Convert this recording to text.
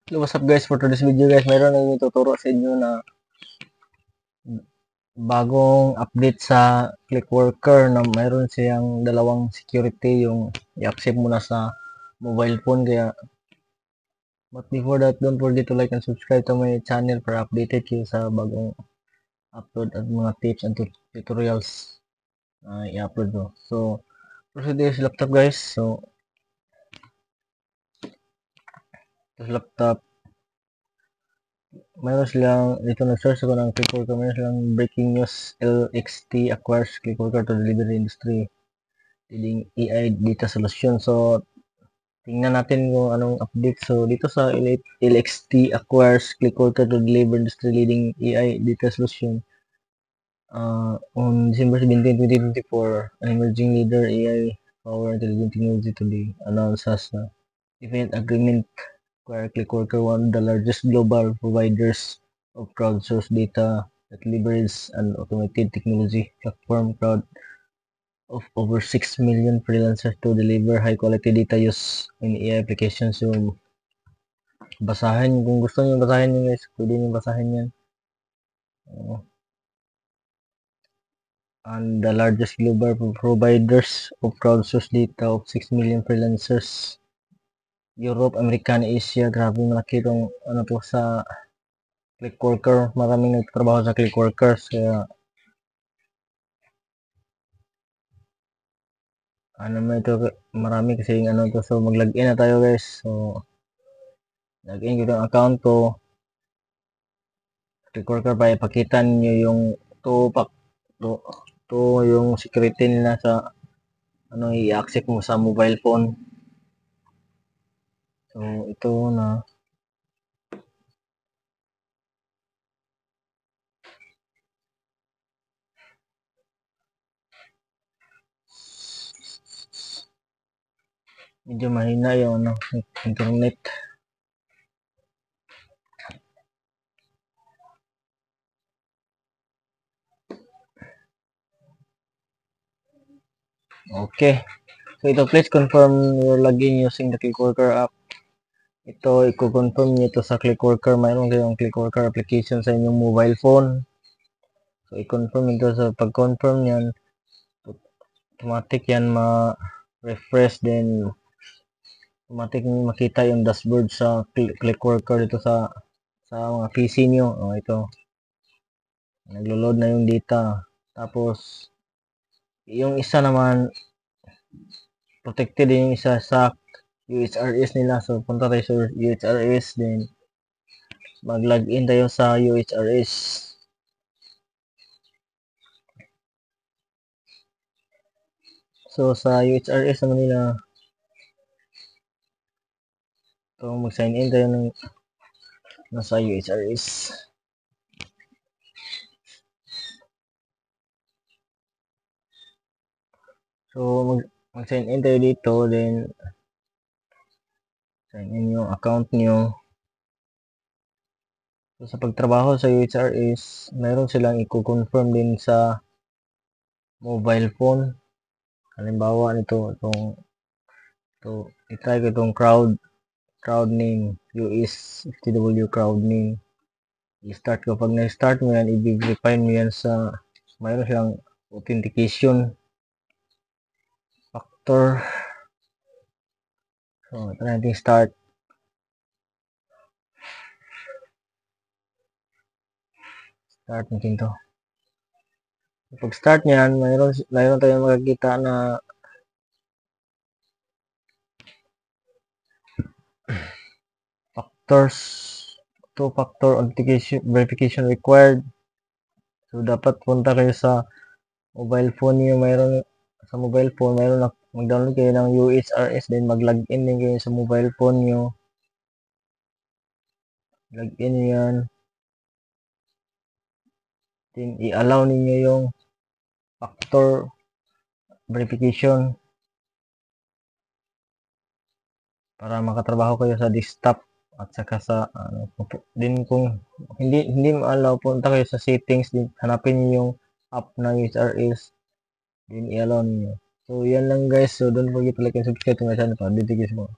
Hello, what's up guys? For today's video guys, mayroon na ituturo sa inyo na bagong update sa ClickWorker na mayroon siyang dalawang security, yung i-accept mo na sa mobile phone. Kaya, but before that, don't forget to like and subscribe to my channel para updated kayo sa bagong upload at mga tips and tutorials na i-upload ko. So, proceed sa laptop guys. So, sa laptop, mayroon silang, dito nag-search ako ng ClickWorker, mayroon silang breaking news. LXT acquires ClickWorker to delivery industry leading AI data solution. So, tingnan natin kung anong update. So, dito sa LXT acquires ClickWorker to deliver industry leading AI data solution. On December 17, 2024, an emerging leader AI power intelligent technology today announced as a definite agreement where ClickWorker, one of the largest global providers of crowdsourced data that leverages an automated technology platform crowd of over 6 million freelancers to deliver high quality data use in AI applications. So, basahin, kung gusto niyo basahin yun guys, pwede niyo basahin yan. And the largest global providers of crowdsourced data of 6 million freelancers. Europe, America, and Asia. Grabe malaki itong ano to sa ClickWorker. Maraming nagtrabaho sa ClickWorkers. Kaya ano mo ito, marami kasi yung ano to. So mag-login na tayo guys. So login ko yung account ko. ClickWorker pa ipakita niyo yung to yung security nila sa ano i-accept mo sa mobile phone. So ito na. Medyo mahina yung ano, internet. Okay. So ito, please confirm your login using the ClickWorker app. Ito, i-confirm nyo ito sa ClickWorker. Mayroon kayong ClickWorker application sa inyong mobile phone. So i-confirm ito. Sa pag-confirm yan, automatic yan ma-refresh, then automatic makita yung dashboard sa ClickWorker dito sa mga PC nyo. Ito, naglo-load na yung data. Tapos, yung isa naman, protected din yung isa sa UHRS nila. So, punta tayo sa UHRS, then mag-login tayo sa UHRS. So, sa UHRS naman nila, ito, mag-sign in tayo ng nasa UHRS. So, mag-sign in tayo dito, then sign in yung account nyo. So, sa pagtrabaho sa UHRS, mayroon silang i-confirm din sa mobile phone. Halimbawa nito, i-try ko itong crowd name, US FTW crowd name. I-start ko. Pag na-start mo yan, i-verify mo yan sa, mayroon silang authentication factor. So, ito natin start. Start natin to. Pag start niyan, mayroon tayong makikita na factors, two-factor authentication verification required. So dapat punta kayo sa mobile phone niyo, sa mobile phone mayroon mag-download kayo ng UHRS, then mag-login din kayo sa mobile phone niyo. Login niyo yan. Then i-allow niyo yung factor verification para makatrabaho kayo sa desktop at saka sa din kung hindi ma-allow, punta kayo sa settings, din hanapin niyo yung app na UHRS, din i-allow niyo. So yan lang guys. So don't forget to like and subscribe to my channel para dito guys mo